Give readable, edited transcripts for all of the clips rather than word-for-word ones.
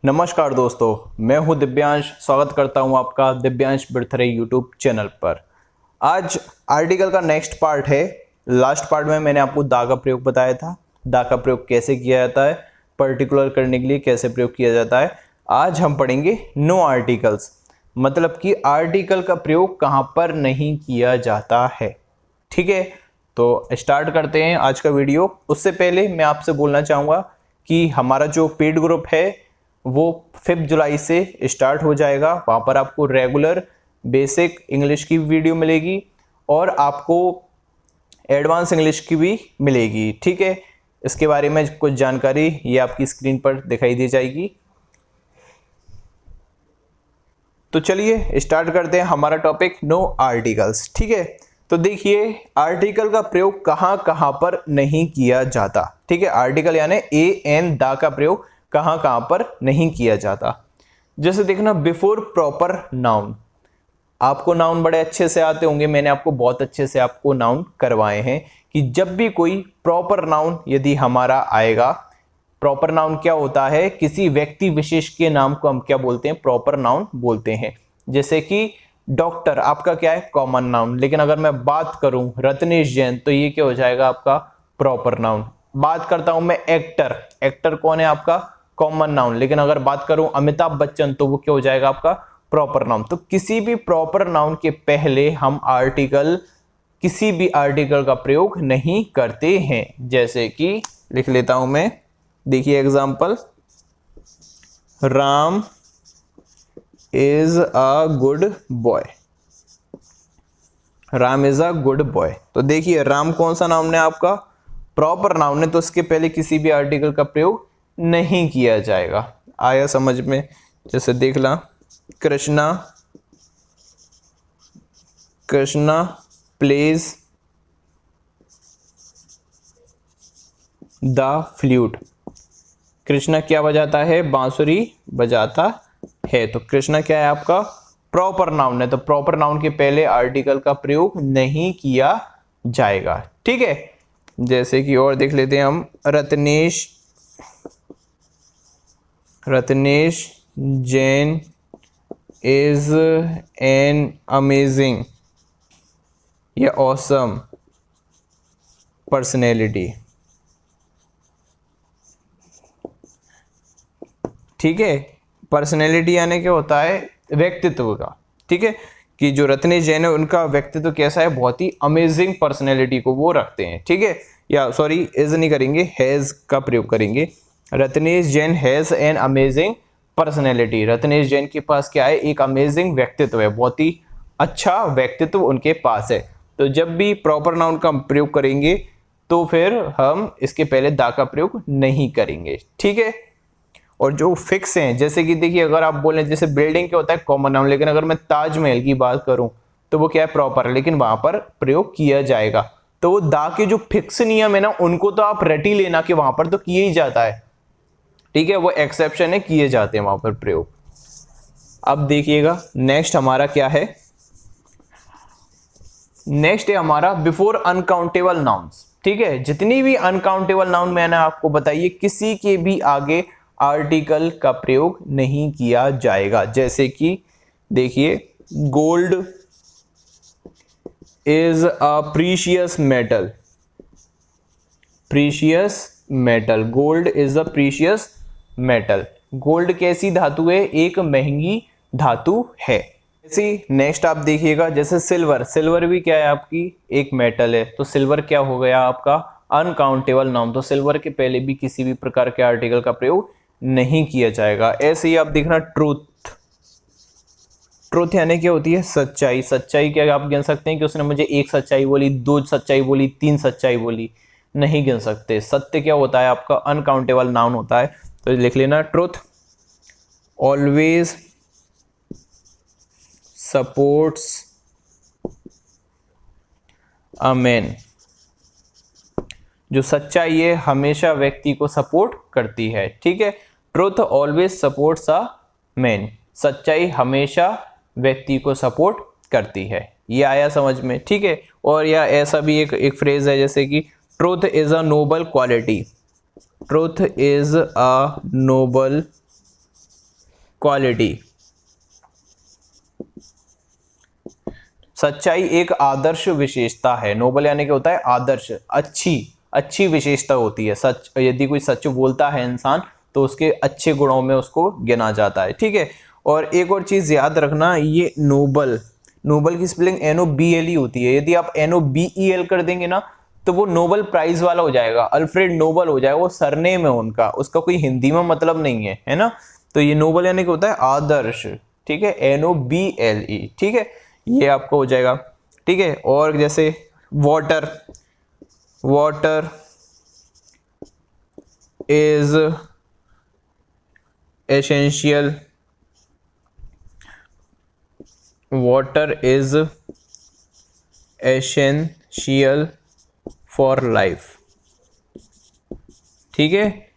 नमस्कार दोस्तों, मैं हूं दिव्यांश। स्वागत करता हूं आपका दिव्यांश बिरथरे यूट्यूब चैनल पर। आज आर्टिकल का नेक्स्ट पार्ट है। लास्ट पार्ट में मैंने आपको दा का प्रयोग बताया था। दा का प्रयोग कैसे किया जाता है, पर्टिकुलर करने के लिए कैसे प्रयोग किया जाता है। आज हम पढ़ेंगे नो आर्टिकल्स, मतलब कि आर्टिकल का प्रयोग कहाँ पर नहीं किया जाता है। ठीक है, तो स्टार्ट करते हैं आज का वीडियो। उससे पहले मैं आपसे बोलना चाहूँगा कि हमारा जो पेड ग्रुप है वो 5 जुलाई से स्टार्ट हो जाएगा। वहाँ पर आपको रेगुलर बेसिक इंग्लिश की वीडियो मिलेगी और आपको एडवांस इंग्लिश की भी मिलेगी। ठीक है, इसके बारे में कुछ जानकारी ये आपकी स्क्रीन पर दिखाई दी जाएगी। तो चलिए स्टार्ट करते हैं हमारा टॉपिक नो आर्टिकल्स। ठीक है, तो देखिए आर्टिकल का प्रयोग कहाँ कहाँ पर नहीं किया जाता। ठीक है, आर्टिकल यानी ए एन दा का प्रयोग कहाँ कहाँ पर नहीं किया जाता। जैसे देखना, बिफोर प्रॉपर नाउन। आपको नाउन बड़े अच्छे से आते होंगे, मैंने आपको बहुत अच्छे से आपको नाउन करवाए हैं कि जब भी कोई प्रॉपर नाउन यदि हमारा आएगा, प्रॉपर नाउन क्या होता है, किसी व्यक्ति विशेष के नाम को हम क्या बोलते हैं, प्रॉपर नाउन बोलते हैं। जैसे कि डॉक्टर आपका क्या है, कॉमन नाउन, लेकिन अगर मैं बात करूं रत्नेश जैन तो ये क्या हो जाएगा आपका प्रॉपर नाउन। बात करता हूं मैं एक्टर, एक्टर कौन है आपका, कॉमन नाउन, लेकिन अगर बात करूं अमिताभ बच्चन तो वो क्या हो जाएगा आपका प्रॉपर नाउन। तो किसी भी प्रॉपर नाउन के पहले हम आर्टिकल, किसी भी आर्टिकल का प्रयोग नहीं करते हैं। जैसे कि लिख लेता हूं मैं, देखिए example, Ram is a good boy. Ram is a good boy. तो देखिए राम कौन सा नाउन है आपका, प्रॉपर नाउन है, तो उसके पहले किसी भी आर्टिकल का प्रयोग नहीं किया जाएगा। आया समझ में। जैसे देख ला, Krishna, Krishna plays the flute. Krishna क्या बजाता है, बांसुरी बजाता है। तो कृष्णा क्या है आपका प्रॉपर नाउन है, तो प्रॉपर नाउन के पहले आर्टिकल का प्रयोग नहीं किया जाएगा। ठीक है, जैसे कि और देख लेते हैं हम, Ratnesh, Ratnesh Jain is an amazing या ऑसम पर्सनैलिटी। ठीक है, पर्सनैलिटी यानी क्या होता है, व्यक्तित्व का। ठीक है, कि जो रत्नेश जैन है उनका व्यक्तित्व कैसा है, बहुत ही अमेजिंग पर्सनैलिटी को वो रखते हैं। ठीक है, या सॉरी इज नहीं करेंगे, हैज का प्रयोग करेंगे। Ratnesh Jain has an amazing personality. Ratnesh Jain के पास क्या है, एक अमेजिंग व्यक्तित्व है, बहुत ही अच्छा व्यक्तित्व उनके पास है। तो जब भी प्रॉपर नाउन का प्रयोग करेंगे तो फिर हम इसके पहले दा का प्रयोग नहीं करेंगे। ठीक है, और जो फिक्स हैं, जैसे कि देखिए अगर आप बोलें, जैसे बिल्डिंग क्या होता है कॉमन नाउन, लेकिन अगर मैं ताजमहल की बात करूं तो वो क्या है प्रॉपर है, लेकिन वहां पर प्रयोग किया जाएगा। तो वो दा के जो फिक्स नियम है ना, उनको तो आप रट ही लेना कि वहां पर तो किया ही जाता है। ठीक है, वो एक्सेप्शन है, किए जाते हैं वहां पर प्रयोग। अब देखिएगा नेक्स्ट हमारा क्या है, नेक्स्ट है हमारा बिफोर अनकाउंटेबल नाउन्स। ठीक है, जितनी भी अनकाउंटेबल नाउन मैंने आपको बताइए, किसी के भी आगे आर्टिकल का प्रयोग नहीं किया जाएगा। जैसे कि देखिए, gold is a precious metal. Precious metal, gold is a precious metal. Gold कैसी धातु है, एक महंगी धातु है। जैसे नेक्स्ट आप देखिएगा, जैसे सिल्वर, सिल्वर भी क्या है आपकी एक मेटल है, तो सिल्वर क्या हो गया आपका अनकाउंटेबल नाउन। तो सिल्वर के पहले भी किसी भी प्रकार के आर्टिकल का प्रयोग नहीं किया जाएगा। ऐसे ही आप देखना, ट्रूथ, ट्रूथ यानी क्या होती है, सच्चाई। सच्चाई क्या आप गिन सकते हैं कि उसने मुझे एक सच्चाई बोली, दो सच्चाई बोली, तीन सच्चाई बोली, नहीं गिन सकते। सत्य क्या होता है आपका अनकाउंटेबल नाउन होता है। तो लिख लेना, truth always supports a man. जो सच्चाई है हमेशा व्यक्ति को सपोर्ट करती है। ठीक है, truth always supports a man, सच्चाई हमेशा व्यक्ति को सपोर्ट करती है। ये आया समझ में। ठीक है, और या ऐसा भी एक फ्रेज है, जैसे कि truth is a noble quality. Truth is a noble quality. सच्चाई एक आदर्श विशेषता है। नोबल यानी क्या होता है? आदर्श, अच्छी विशेषता होती है। सच, यदि कोई सच बोलता है इंसान तो उसके अच्छे गुणों में उसको गिना जाता है, ठीक है। और एक और चीज याद रखना, ये नोबल की स्पेलिंग NOBLE होती है। यदि आप NOBEL कर देंगे ना तो वो नोबल प्राइज वाला हो जाएगा, अल्फ्रेड नोबल हो जाएगा, वो सरनेम है उनका, उसका कोई हिंदी में मतलब नहीं है ना। तो ये नोबल यानी क्या होता है? आदर्श, ठीक है, NOBLE, ठीक है, ये आपको हो जाएगा, ठीक है। और जैसे water is essential, water is essential for life, ठीक है।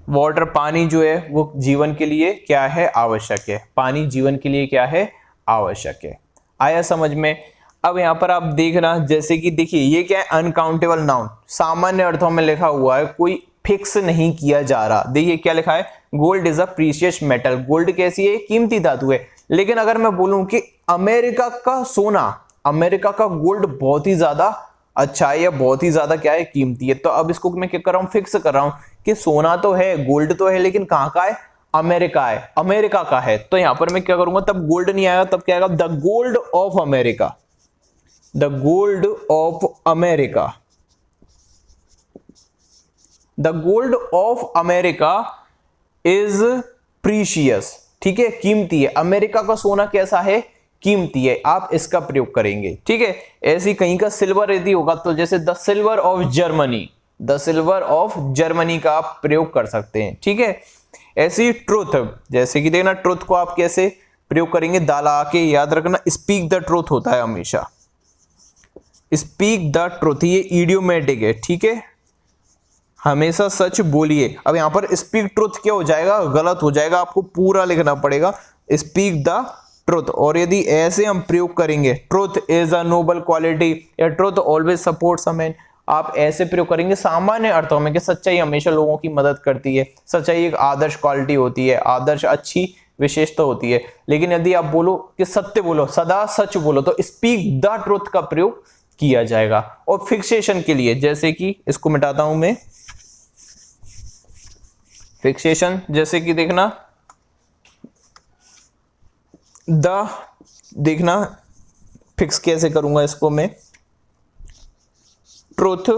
वाटर, पानी जो है वो जीवन के लिए क्या है? आवश्यक है। पानी जीवन के लिए क्या है? आवश्यक है। आया समझ में? अब यहां पर आप देखना, जैसे कि देखिए ये क्या है? अनकाउंटेबल नाउन, सामान्य अर्थों में लिखा हुआ है, कोई फिक्स नहीं किया जा रहा। देखिए क्या लिखा है? Gold is a precious metal. Gold कैसी है? कीमती धातु है। लेकिन अगर मैं बोलूं कि अमेरिका का सोना, अमेरिका का गोल्ड बहुत ही ज्यादा अच्छा है या बहुत ही ज्यादा क्या है? कीमती है। तो अब इसको मैं क्या कर रहा हूं? फिक्स कर रहा हूं कि सोना तो है, गोल्ड तो है, लेकिन कहां का है? अमेरिका है, अमेरिका का है। तो यहां पर मैं क्या करूंगा? तब गोल्ड नहीं आएगा, तब क्या आएगा? The gold of America, the gold of America, the gold of America is precious, ठीक है, कीमती है। अमेरिका का सोना कैसा है? कीमती है। आप इसका प्रयोग करेंगे, ठीक है। ऐसी कहीं का सिल्वर यदि होगा तो जैसे the silver of Germany, the silver of Germany का आप प्रयोग कर सकते हैं, ठीक है। ऐसी ट्रुथ, जैसे कि देखना ट्रुथ को आप कैसे प्रयोग करेंगे? दाला के याद रखना, स्पीक द ट्रुथ होता है हमेशा, स्पीक द ट्रुथ, ये इडियोमेटिक है, ठीक है, हमेशा सच बोलिए। अब यहां पर स्पीक ट्रुथ क्या हो जाएगा? गलत हो जाएगा, आपको पूरा लिखना पड़ेगा, स्पीक द ट्रुथ। और यदि ऐसे हम प्रयोग करेंगे, truth is a noble quality या truth always supports a man, आप ऐसे प्रयोग करेंगे सामान्य अर्थों में कि सच्चाई हमेशा लोगों की मदद करती है, सच्चाई एक आदर्श क्वालिटी होती है, आदर्श अच्छी विशेषता होती है। लेकिन यदि आप बोलो कि सत्य बोलो, सदा सच बोलो, तो स्पीक द ट्रुथ का प्रयोग किया जाएगा। और फिक्सेशन के लिए, जैसे कि इसको मिटाता हूं मैं, फिक्सेशन जैसे कि देखना देखना फिक्स कैसे करूंगा इसको मैं, truth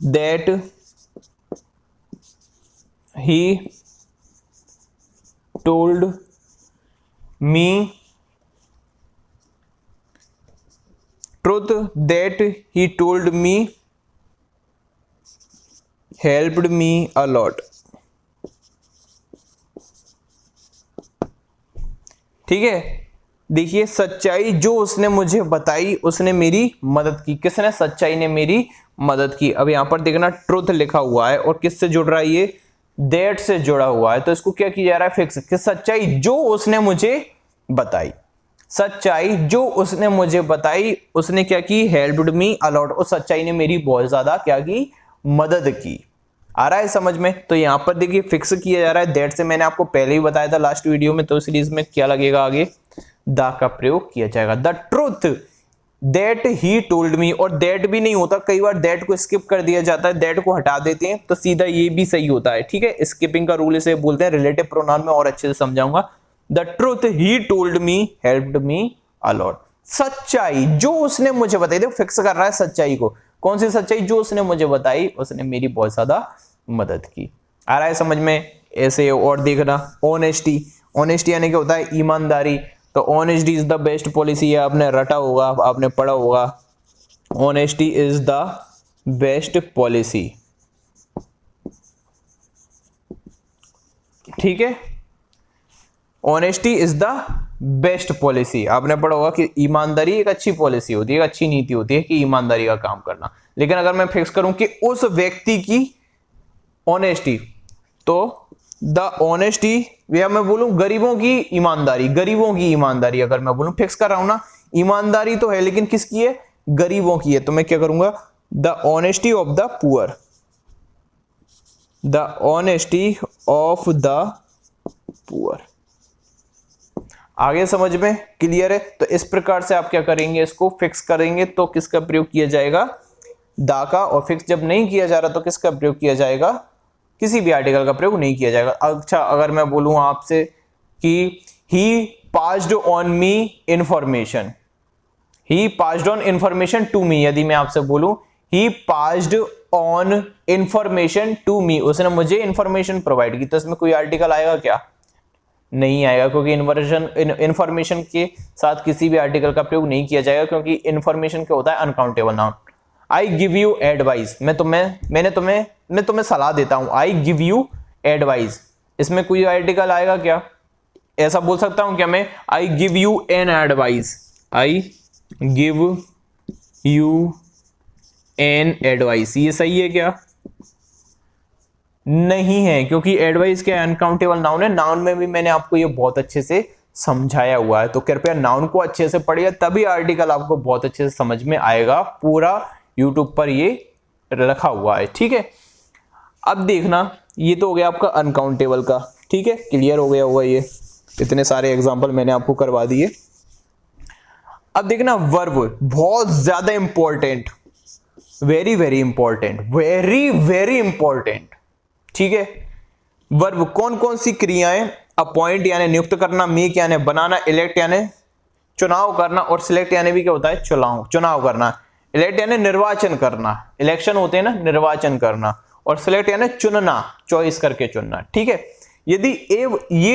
that he told me, truth that he told me helped me a lot, ठीक है। देखिए सच्चाई जो उसने मुझे बताई उसने मेरी मदद की। किसने? सच्चाई ने मेरी मदद की। अब यहां पर देखना ट्रुथ लिखा हुआ है और किससे जुड़ रहा है? ये दैट से जुड़ा हुआ है। तो इसको क्या किया जा रहा है? फिक्स, कि सच्चाई जो उसने मुझे बताई, सच्चाई जो उसने मुझे बताई, उसने क्या की? हेल्प्ड मी अ लॉट, और सच्चाई ने मेरी बहुत ज्यादा क्या की? मदद की। आ रहा है समझ में? तो यहां पर देखिए फिक्स किया जा रहा है दैट से, मैंने आपको पहले ही बताया था लास्ट वीडियो में। तो सीरीज में क्या लगेगा? आगे द का प्रयोग किया जाएगा। The truth that he told me, और दैट भी नहीं होता, कई बार दैट को स्किप कर दिया जाता है, दैट को हटा देते हैं, तो सीधा ये भी सही होता है, ठीक है। स्किपिंग का रूल इसे बोलते हैं। रिलेटिव प्रोनाउन में और अच्छे से समझाऊंगा। The truth he told me helped me a lot, सच्चाई जो उसने मुझे बताई, देखो फिक्स कर रहा है सच्चाई को। कौन सी सच्चाई? जो उसने मुझे बताई, उसने मेरी बहुत ज्यादा मदद की। आ रहा है समझ में? ऐसे और देखना ऑनेस्टी, ऑनेस्टी यानी क्या होता है? ईमानदारी। तो honesty is the best policy, आपने रटा होगा, आपने पढ़ा होगा, honesty is the best policy, ठीक है। Honesty is the best policy, आपने पढ़ा होगा कि ईमानदारी एक अच्छी पॉलिसी होती है, एक अच्छी नीति होती है कि ईमानदारी का काम करना। लेकिन अगर मैं फिक्स करूं कि उस व्यक्ति की ऑनेस्टी, तो द ऑनेस्टी, या मैं बोलूं गरीबों की ईमानदारी, गरीबों की ईमानदारी अगर मैं बोलूं, फिक्स कर रहा हूं ना, ईमानदारी तो है लेकिन किसकी है? गरीबों की है। तो मैं क्या करूंगा? The honesty of the poor, the honesty of the poor. आगे समझ में क्लियर है? तो इस प्रकार से आप क्या करेंगे, इसको फिक्स करेंगे तो किसका प्रयोग किया जाएगा, दा का। और फिक्स जब नहीं किया जा रहा तो किसका प्रयोग किया जाएगा, किसी भी आर्टिकल का प्रयोग नहीं किया जाएगा। अच्छा, अगर मैं बोलूं आपसे कि he passed on me information, he passed on information to me, यदि मैं आपसे बोलूं he passed on information to me, उसने मुझे इंफॉर्मेशन प्रोवाइड की, तो इसमें कोई आर्टिकल आएगा क्या, नहीं आएगा, क्योंकि इंफॉर्मेशन के साथ किसी भी आर्टिकल का प्रयोग नहीं किया जाएगा, क्योंकि इंफॉर्मेशन क्या होता है, uncountable noun. I give you advice, मैं तुम्हें सलाह देता हूं, आई गिव यू एडवाइस, इसमें कोई आर्टिकल आएगा क्या, ऐसा बोल सकता हूं क्या मैं, I give you an advice, I give you an advice, ये सही है क्या, नहीं है, क्योंकि एडवाइस क्या अनकाउंटेबल नाउन है। नाउन में भी मैंने आपको ये बहुत अच्छे से समझाया हुआ है, तो कृपया नाउन को अच्छे से पढ़िए, तभी आर्टिकल आपको बहुत अच्छे से समझ में आएगा। पूरा यूट्यूब पर ये रखा हुआ है, ठीक है। अब देखना, ये तो हो गया आपका अनकाउंटेबल का, ठीक है, क्लियर हो गया होगा, ये इतने सारे एग्जाम्पल मैंने आपको करवा दिए। अब देखना वर्ब, बहुत ज्यादा important, very very important, very very important, ठीक है। वर्ब कौन कौन सी क्रियाएं, अपॉइंट यानी नियुक्त करना, मेक यानी बनाना, इलेक्ट यानी चुनाव करना, और सिलेक्ट यानी भी क्या होता है, चुनाव करना। इलेक्ट यानी निर्वाचन करना, इलेक्शन होते हैं ना, निर्वाचन करना, और सिलेक्ट यानी चुनना, चॉइस करके चुनना, ठीक है। यदि ये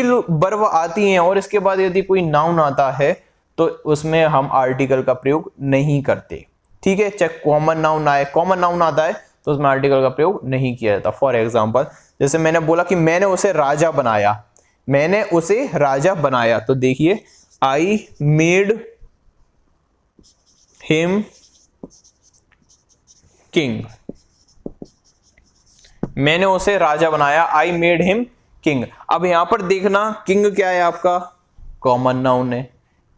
वर्ब आती हैं और इसके बाद यदि कोई नाउन आता है तो उसमें हम आर्टिकल का प्रयोग नहीं करते, ठीक है। चाहे कॉमन नाउन आए, कॉमन नाउन आता है तो उसमें आर्टिकल का प्रयोग नहीं किया जाता। फॉर एग्जाम्पल, जैसे मैंने बोला कि मैंने उसे राजा बनाया, मैंने उसे राजा बनाया, तो देखिए आई मेड हिम किंग, मैंने उसे राजा बनाया, आई मेड हिम किंग। अब यहां पर देखना, किंग क्या है आपका, कॉमन नाउन है,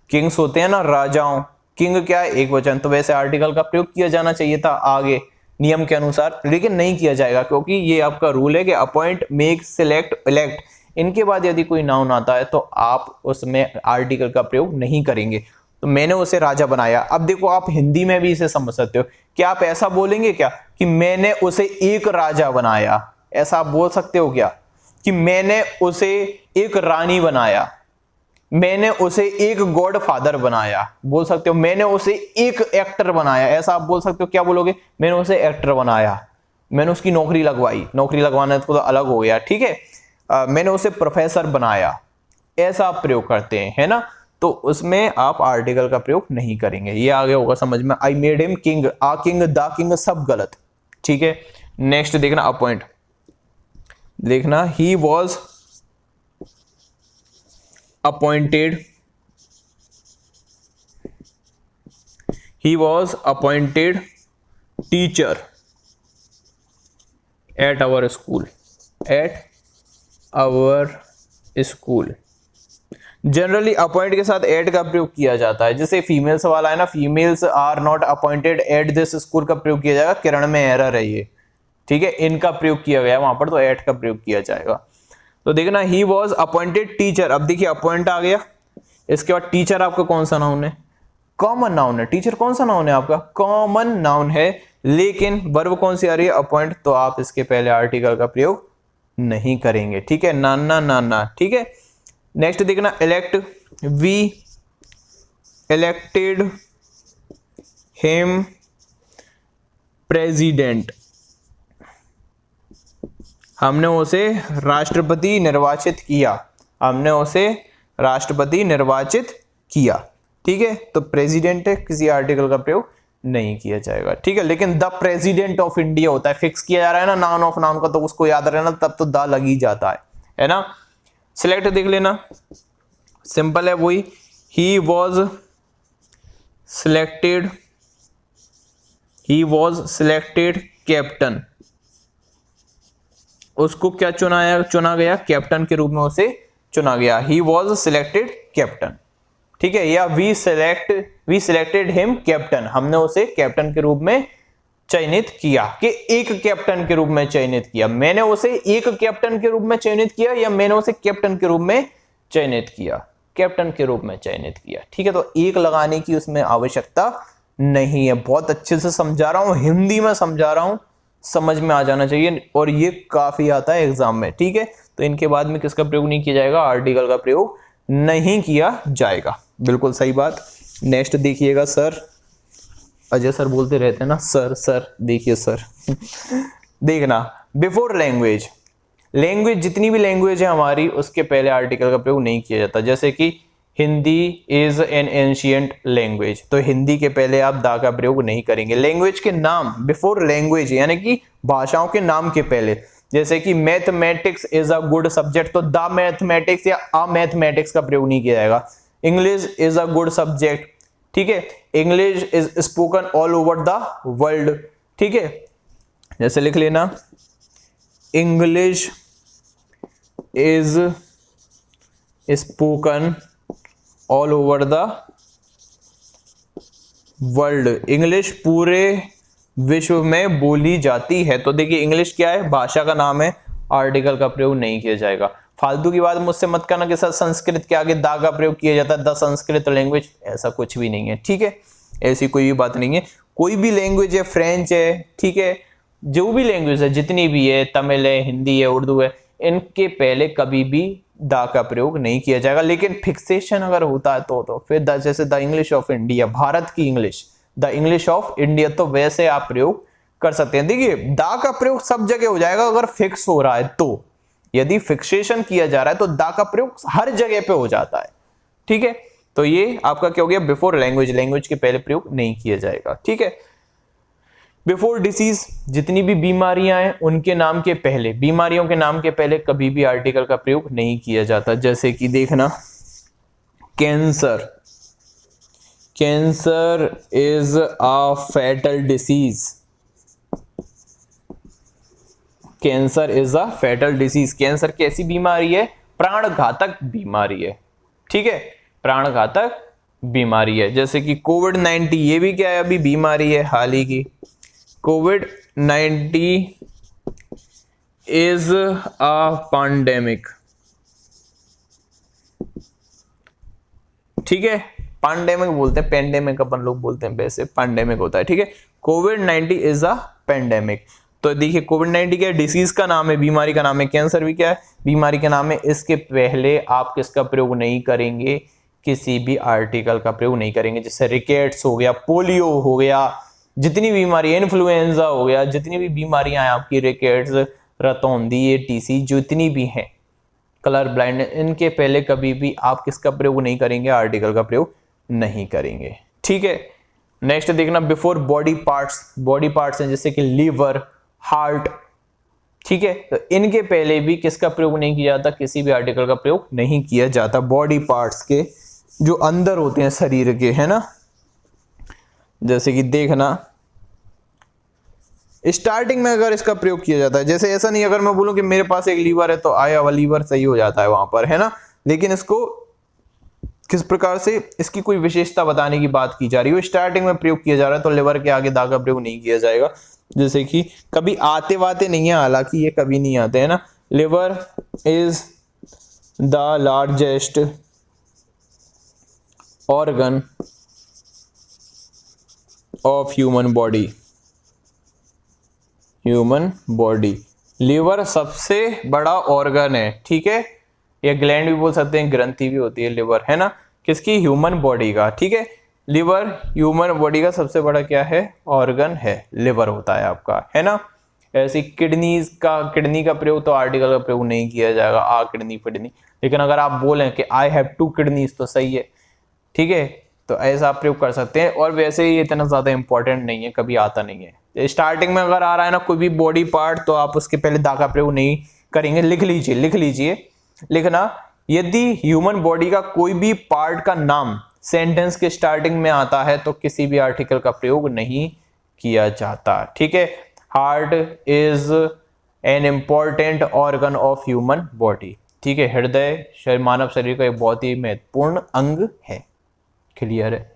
किंग्स होते हैं ना राजाओं, किंग क्या है, एक वचन, तो वैसे आर्टिकल का प्रयोग किया जाना चाहिए था आगे नियम के अनुसार, लेकिन नहीं किया जाएगा, क्योंकि ये आपका रूल है कि अपॉइंट, मेक, सिलेक्ट, इलेक्ट, इनके बाद यदि कोई नाउन आता है तो आप उसमें आर्टिकल का प्रयोग नहीं करेंगे। तो मैंने उसे राजा बनाया। अब देखो, आप हिंदी में भी इसे समझ सकते हो, क्या आप ऐसा बोलेंगे क्या कि मैंने उसे एक राजा बनाया, ऐसा आप बोल सकते हो क्या, कि मैंने उसे एक रानी बनाया, मैंने उसे एक गॉड फादर बनाया, बोल सकते हो। मैंने उसे एक एक्टर बनाया, ऐसा आप बोल सकते हो, क्या बोलोगे, मैंने उसे एक्टर बनाया, मैंने उसकी नौकरी लगवाई, नौकरी लगवाना तो अलग हो गया, ठीक है। मैंने उसे प्रोफेसर बनाया, ऐसा आप प्रयोग करते हैं, है ना, तो उसमें आप आर्टिकल का प्रयोग नहीं करेंगे। ये आगे होगा समझ में। I made him king, a king, the king, सब गलत, ठीक है। नेक्स्ट देखना, अपॉइंट, देखना he was appointed, he was appointed teacher at our school, generally appoint के साथ एट का प्रयोग किया जाता है, जैसे फीमेल्स वाला है ना, females are not appointed at this school का प्रयोग किया जाएगा, किरण में एरर है ये, ठीक है, इनका प्रयोग किया गया वहां पर, तो एट का प्रयोग किया जाएगा। तो देखना, ही वॉज अपॉइंटेड टीचर, अब देखिए अपॉइंट आ गया, इसके बाद टीचर आपका कौन सा नाउन है, कॉमन नाउन है, टीचर कौन सा नाउन है आपका, कॉमन नाउन है, लेकिन वर्ब कौन सी आ रही है, अपॉइंट, तो आप इसके पहले आर्टिकल का प्रयोग नहीं करेंगे, ठीक है, नाना नाना, ठीक है। नेक्स्ट देखना, elect, we elected him president, हमने उसे राष्ट्रपति निर्वाचित किया, हमने उसे राष्ट्रपति निर्वाचित किया, ठीक है। तो प्रेसिडेंट है, किसी आर्टिकल का प्रयोग नहीं किया जाएगा, ठीक है। लेकिन द प्रेसिडेंट ऑफ इंडिया होता है, फिक्स किया जा रहा है ना नाउन ऑफ नाउन का, तो उसको याद रहना, तब तो द लग ही जाता है ना। सिलेक्ट देख लेना, सिंपल है वही, ही वॉज सिलेक्टेड कैप्टन, उसको क्या चुना गया, कैप्टन के रूप में उसे चुना गया, ही वॉज सिलेक्टेड कैप्टन, ठीक है। या वी सिलेक्टेड हिम कैप्टन, हमने उसे कैप्टन के रूप में चयनित किया, कि एक कैप्टन के रूप में चयनित किया। मैंने उसे एक कैप्टन के रूप में चयनित किया या मैंने उसे कैप्टन के रूप में चयनित किया? कैप्टन के रूप में चयनित किया। ठीक है, तो एक लगाने की उसमें आवश्यकता नहीं है। बहुत अच्छे से समझा रहा हूं, हिंदी में समझा रहा हूं, समझ में आ जाना चाहिए, और ये काफी आता है एग्जाम में। ठीक है, तो इनके बाद में किसका प्रयोग नहीं किया जाएगा? आर्टिकल का प्रयोग नहीं किया जाएगा। बिल्कुल सही बात। नेक्स्ट देखिएगा सर, अजय सर बोलते रहते हैं ना सर सर, देखिए सर देखना, बिफोर लैंग्वेज, लैंग्वेज जितनी भी लैंग्वेज है हमारी उसके पहले आर्टिकल का प्रयोग नहीं किया जाता। जैसे कि Hindi is an ancient language, तो हिंदी के पहले आप दा का प्रयोग नहीं करेंगे। लैंग्वेज के नाम, बिफोर लैंग्वेज यानी कि भाषाओं के नाम के पहले, जैसे कि mathematics is a good subject, तो द मैथमेटिक्स या अ मैथमेटिक्स का प्रयोग नहीं किया जाएगा। English is a good subject, ठीक है, English is spoken all over the world. ठीक है, जैसे लिख लेना, English is spoken all over the world, English पूरे विश्व में बोली जाती है। तो देखिए इंग्लिश क्या है? भाषा का नाम है, आर्टिकल का प्रयोग नहीं किया जाएगा। फालतू की बात मुझसे मत करना कि सर संस्कृत के आगे दा का प्रयोग किया जाता है, द संस्कृत लैंग्वेज, ऐसा कुछ भी नहीं है। ठीक है, ऐसी कोई भी बात नहीं है। कोई भी लैंग्वेज है, फ्रेंच है, ठीक है, जो भी लैंग्वेज है, जितनी भी है, तमिल है, हिंदी है, उर्दू है, इनके पहले कभी भी दा का प्रयोग नहीं किया जाएगा। लेकिन फिक्सेशन अगर होता है तो फिर जैसे the English of India, Bharat की English, the English of India, तो वैसे आप प्रयोग कर सकते हैं। देखिए दा का प्रयोग सब जगह हो जाएगा अगर फिक्स हो रहा है तो, यदि फिक्सेशन किया जा रहा है तो दा का प्रयोग हर जगह पे हो जाता है। ठीक है, तो ये आपका क्या हो गया? बिफोर लैंग्वेज, लैंग्वेज के पहले प्रयोग नहीं किया जाएगा। ठीक है, बिफोर डिसीज, जितनी भी बीमारियां हैं उनके नाम के पहले, बीमारियों के नाम के पहले कभी भी आर्टिकल का प्रयोग नहीं किया जाता। जैसे कि देखना, cancer, cancer is a fatal disease, cancer is a fatal disease, cancer कैसी बीमारी है? प्राणघातक बीमारी है। ठीक है, प्राणघातक बीमारी है। जैसे कि कोविड-19, ये भी क्या है? अभी बीमारी है हाल ही की। कोविड-19 इज अ पैंडेमिक। ठीक है, पैंडेमिक बोलते हैं, पैंडेमिक अपन लोग बोलते हैं, वैसे पैंडेमिक होता है। ठीक है, कोविड-19 इज अ पैंडेमिक। तो देखिए कोविड-19 क्या है? डिसीज का नाम है, बीमारी का नाम है। कैंसर भी क्या है? बीमारी का नाम है। इसके पहले आप किसका प्रयोग नहीं करेंगे? किसी भी आर्टिकल का प्रयोग नहीं करेंगे। जैसे रिकेट्स हो गया, पोलियो हो गया, जितनी बीमारी, इन्फ्लुएंजा हो गया, जितनी भी बीमारियां हैं आपकी, रिकेट्स, रतौंधी, एटीसी, जितनी भी हैं, कलर ब्लाइंड, इनके पहले कभी भी आप किसका प्रयोग नहीं करेंगे? आर्टिकल का प्रयोग नहीं करेंगे। ठीक है, नेक्स्ट देखना, before body parts, body parts हैं जैसे कि लीवर, हार्ट, ठीक है, तो इनके पहले भी किसका प्रयोग नहीं किया जाता? किसी भी आर्टिकल का प्रयोग नहीं किया जाता। बॉडी पार्ट्स के जो अंदर होते हैं शरीर के, है ना, जैसे कि देखना, स्टार्टिंग में अगर इसका प्रयोग किया जाता है, जैसे ऐसा नहीं अगर मैं बोलूं कि मेरे पास एक लीवर है तो आया हुआ लीवर सही हो जाता है वहां पर, है ना, लेकिन इसको किस प्रकार से इसकी कोई विशेषता बताने की बात की जा रही है, स्टार्टिंग में प्रयोग किया जा रहा है, तो लिवर के आगे दा का प्रयोग नहीं किया जाएगा। जैसे कि कभी आते वाते नहीं है, हालांकि ये कभी नहीं आते हैं ना। Liver is the largest organ of human body, human body, liver सबसे बड़ा ऑर्गन है। ठीक है, या ग्लैंड भी बोल सकते हैं, ग्रंथि भी होती है लिवर, है ना, किसकी? ह्यूमन बॉडी का। ठीक है, लिवर ह्यूमन बॉडी का सबसे बड़ा क्या है? ऑर्गन है, लिवर होता है आपका, है ना। ऐसी किडनीज का, किडनी का प्रयोग तो आर्टिकल का प्रयोग नहीं किया जाएगा, आ किडनी फिडनी, लेकिन अगर आप बोलें कि आई हैव 2 किडनीज तो सही है। ठीक है, तो ऐसा आप प्रयोग कर सकते हैं, और वैसे ही इतना ज्यादा इंपॉर्टेंट नहीं है, कभी आता नहीं है। स्टार्टिंग में अगर आ रहा है ना कोई भी बॉडी पार्ट, तो आप उसके पहले दा का प्रयोग नहीं करेंगे। लिख लीजिए, लिख लीजिए, लिखना, यदि ह्यूमन बॉडी का कोई भी पार्ट का नाम सेंटेंस के स्टार्टिंग में आता है तो किसी भी आर्टिकल का प्रयोग नहीं किया जाता। ठीक है, heart is an important organ of human body. ठीक है, हृदय मानव शरीर का एक बहुत ही महत्वपूर्ण अंग है। क्लियर है।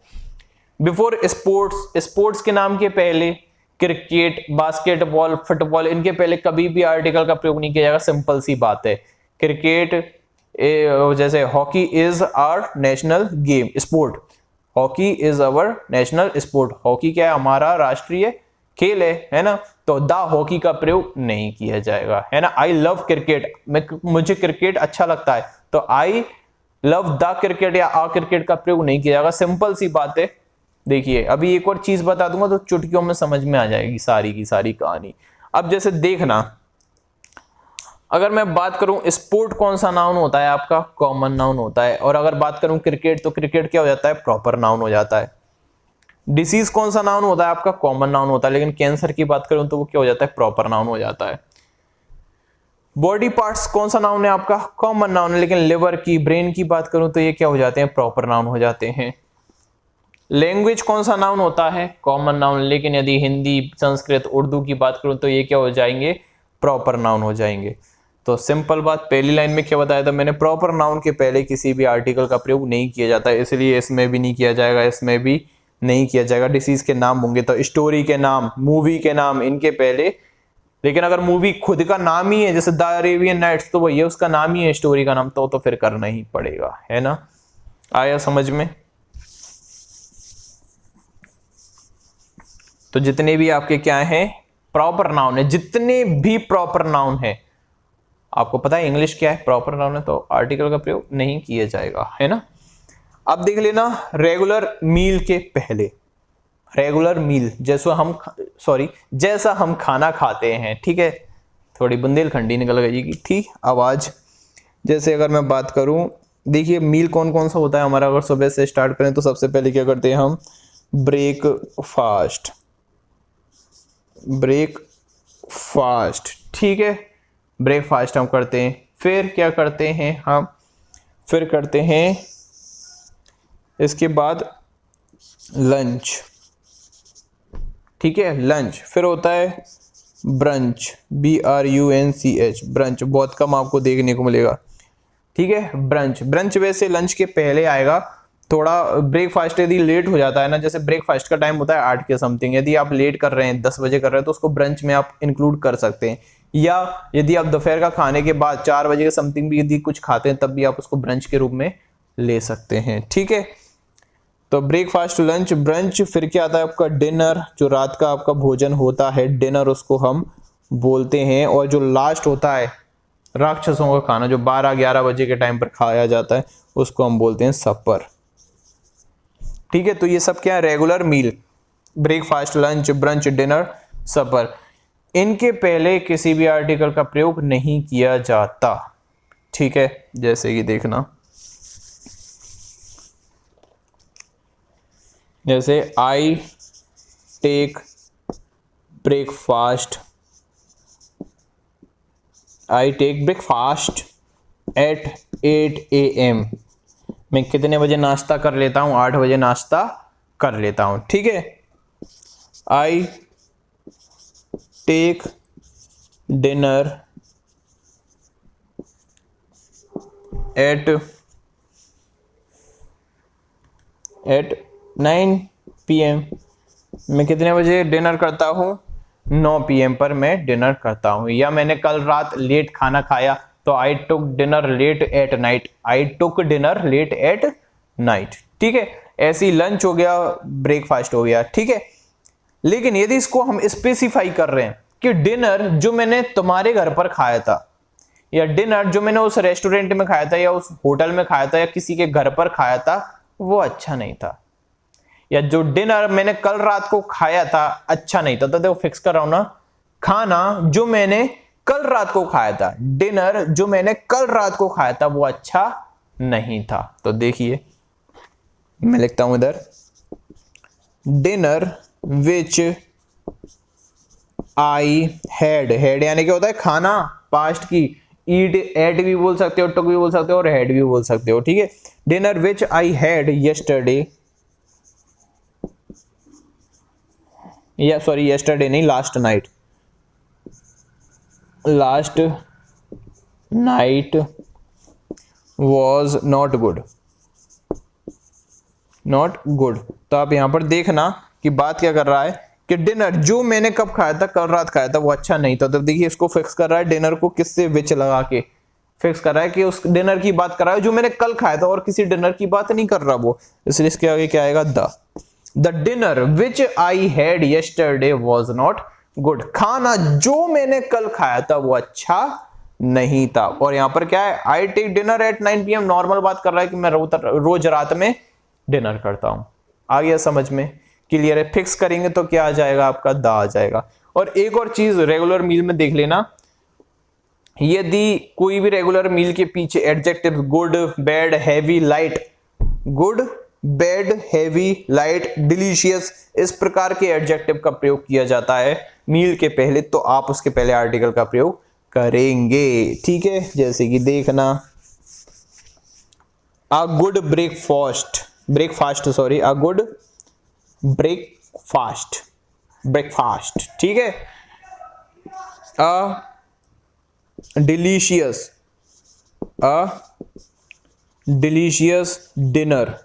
बिफोर स्पोर्ट्स, स्पोर्ट्स के नाम के पहले क्रिकेट, बास्केटबॉल, फुटबॉल, इनके पहले कभी भी आर्टिकल का प्रयोग नहीं किया जाएगा। सिंपल सी बात है। क्रिकेट, जैसे hockey is our national game sport, hockey is our national sport, hockey क्या है, हमारा राष्ट्रीय खेल है ना, तो द हॉकी का प्रयोग नहीं किया जाएगा, है ना। आई लव क्रिकेट, मुझे क्रिकेट अच्छा लगता है, तो आई लव द क्रिकेट या आ क्रिकेट का प्रयोग नहीं किया जाएगा। सिंपल सी बात है। देखिए अभी एक और चीज बता दूंगा तो चुटकियों में समझ में आ जाएगी सारी की सारी कहानी। अब जैसे देखना, अगर मैं बात करूं स्पोर्ट कौन सा नाउन होता है आपका, कॉमन नाउन होता है। और अगर बात करूं क्रिकेट, तो क्रिकेट क्या हो जाता है, प्रॉपर नाउन हो जाता है। डिसीज कौन सा नाउन होता है आपका, कॉमन नाउन होता है। लेकिन कैंसर की बात करूं तो वो क्या हो जाता है, प्रॉपर नाउन हो जाता है। बॉडी पार्ट्स कौन सा नाउन है आपका, कॉमन नाउन है। लेकिन लिवर की, ब्रेन की बात करूं तो ये क्या हो जाते हैं, प्रॉपर नाउन हो जाते हैं। लैंग्वेज कौन सा नाउन होता है, कॉमन नाउन। लेकिन यदि हिंदी, संस्कृत, उर्दू की बात करूं तो ये क्या हो जाएंगे, प्रॉपर नाउन हो जाएंगे। तो सिंपल बात, पहली लाइन में क्या बताया था मैंने, प्रॉपर नाउन के पहले किसी भी आर्टिकल का प्रयोग नहीं किया जाता है, इसलिए इसमें भी नहीं किया जाएगा, इसमें भी नहीं किया जाएगा। डिसीज के नाम होंगे तो स्टोरी के नाम, मूवी के नाम, इनके पहले। लेकिन अगर मूवी खुद का नाम ही है, जैसे द अरेबियन नाइट्स, तो ये उसका नाम ही है, स्टोरी का नाम, तो फिर करना ही पड़ेगा, है ना। आया समझ में। तो जितने भी आपके क्या हैं, प्रॉपर नाउन है, जितने भी प्रॉपर नाउन है, आपको पता है इंग्लिश क्या है, प्रॉपर नाउन है, तो आर्टिकल का प्रयोग नहीं किया जाएगा, है ना। अब देख लेना रेगुलर मील के पहले, रेगुलर मील जैसा हम खाना खाते हैं, ठीक है। थोड़ी बुंदेलखंडी निकल गई थी आवाज। जैसे अगर मैं बात करूं, देखिए मील कौन कौन सा होता है हमारा। अगर सुबह से स्टार्ट करें तो सबसे पहले क्या करते हैं हम, ब्रेकफास्ट, ठीक है, ब्रेकफास्ट हम करते हैं। फिर क्या करते हैं हम, फिर करते हैं इसके बाद लंच, ठीक है, लंच। फिर होता है ब्रंच, BRUNCH, ब्रंच, बहुत कम आपको देखने को मिलेगा, ठीक है। ब्रंच, ब्रंच वैसे लंच के पहले आएगा। थोड़ा ब्रेकफास्ट यदि लेट हो जाता है ना, जैसे ब्रेकफास्ट का टाइम होता है 8 के समथिंग, यदि आप लेट कर रहे हैं, 10 बजे कर रहे हैं, तो उसको ब्रंच में आप इंक्लूड कर सकते हैं। या यदि आप दोपहर का खाने के बाद 4 बजे के समथिंग भी यदि कुछ खाते हैं, तब भी आप उसको ब्रंच के रूप में ले सकते हैं, ठीक है। तो ब्रेकफास्ट, लंच, ब्रंच। फिर क्या आता है आपका डिनर, जो रात का आपका भोजन होता है, डिनर उसको हम बोलते हैं। और जो लास्ट होता है राक्षसों का खाना, जो 12-11 बजे के टाइम पर खाया जाता है, उसको हम बोलते हैं सपर, ठीक है। तो ये सब क्या है, रेगुलर मील, ब्रेकफास्ट, लंच, ब्रंच, डिनर, सपर। इनके पहले किसी भी आर्टिकल का प्रयोग नहीं किया जाता, ठीक है। जैसे कि देखना, जैसे I take breakfast, I take breakfast at 8 AM, मैं कितने बजे नाश्ता कर लेता हूं, 8 बजे नाश्ता कर लेता हूं, ठीक है। I take dinner at 9 PM, मैं कितने बजे डिनर करता हूं, 9 PM पर मैं डिनर करता हूं। या मैंने कल रात लेट खाना खाया, तो I took dinner late at night, I took dinner late at night, ठीक है। ऐसी लंच हो गया, ब्रेकफास्ट हो गया, ठीक है। लेकिन यदि इसको हम स्पेसिफाई कर रहे हैं कि डिनर जो मैंने तुम्हारे घर पर खाया था, या डिनर जो मैंने उस रेस्टोरेंट में खाया था, या उस होटल में खाया था, या किसी के घर पर खाया था, वो अच्छा नहीं था। या जो डिनर मैंने कल रात को खाया था अच्छा नहीं था, तो देखो फिक्स कर रहा हूं ना, खाना जो मैंने कल रात को खाया था, डिनर जो मैंने कल रात को खाया था, वो अच्छा नहीं था। तो देखिए मैं लिखता हूं इधर, dinner which I had, had यानी क्या होता है, खाना, पास्ट की, ईट, एट भी बोल सकते हो, टुक भी बोल सकते हो, और हैड भी बोल सकते हो, ठीक है। Dinner which I had yesterday, या सॉरी यस्टरडे नहीं, last night, last night was not good, not good. तो आप यहां पर देखना कि बात क्या कर रहा है, कि डिनर जो मैंने कब खाया था, कल रात खाया था, वो अच्छा नहीं था। तो देखिए इसको फिक्स कर रहा है डिनर को किससे, विच लगा के फिक्स कर रहा है कि उस डिनर की बात कर रहा है जो मैंने कल खाया था और किसी डिनर की बात नहीं कर रहा वो, इसलिए इसके आगे क्या आएगा, the dinner which I had yesterday was not good. खाना जो मैंने कल खाया था वो अच्छा नहीं था। और यहां पर क्या है, I take dinner at 9 PM, normal बात कर रहा है कि मैं रोज रात में डिनर करता हूं। आ गया समझ में, क्लियर है। फिक्स करेंगे तो क्या आ जाएगा आपका, द आ जाएगा। और एक और चीज रेगुलर मील में देख लेना, यदि कोई भी रेगुलर मील के पीछे adjective good, bad, heavy, light, good, bad, heavy, light, delicious, इस प्रकार के एडजेक्टिव का प्रयोग किया जाता है मील के पहले, तो आप उसके पहले आर्टिकल का प्रयोग करेंगे। ठीक है, जैसे कि देखना, a good breakfast, a good breakfast, ठीक है। अ delicious dinner,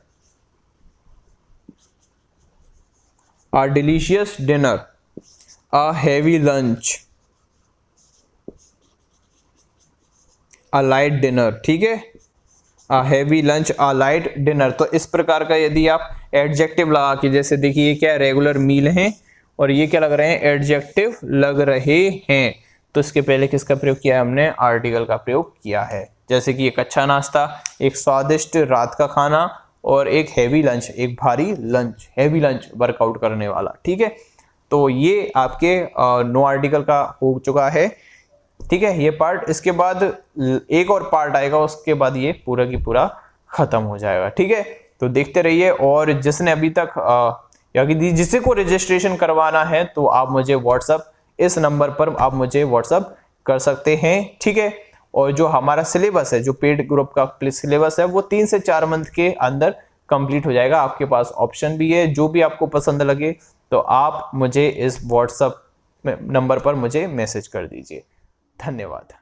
a delicious dinner, a heavy lunch, a light dinner, ठीक है। a heavy lunch, a light dinner, तो इस प्रकार का यदि आप एडजेक्टिव लगा के, जैसे देखिए ये क्या रेगुलर मील है और ये क्या लग रहे हैं, एडजेक्टिव लग रहे हैं, तो इसके पहले किसका प्रयोग किया है हमने, आर्टिकल का प्रयोग किया है। जैसे कि एक अच्छा नाश्ता, एक स्वादिष्ट रात का खाना, और एक हैवी लंच, एक भारी लंच, हैवी लंच वर्कआउट करने वाला। ठीक है, तो ये आपके नो आर्टिकल का हो चुका है। ठीक है, ये पार्ट, इसके बाद एक और पार्ट आएगा, उसके बाद ये पूरा की पूरा खत्म हो जाएगा। ठीक है, तो देखते रहिए। और जिसने अभी तक या कि जिसे को रजिस्ट्रेशन करवाना है तो आप मुझे व्हाट्सअप, इस नंबर पर आप मुझे व्हाट्सअप कर सकते हैं। ठीक है, और जो हमारा सिलेबस है, जो पेड ग्रुप का सिलेबस है, वो 3 से 4 मंथ के अंदर कंप्लीट हो जाएगा। आपके पास ऑप्शन भी है, जो भी आपको पसंद लगे तो आप मुझे इस व्हाट्सएप नंबर पर मुझे मैसेज कर दीजिए। धन्यवाद।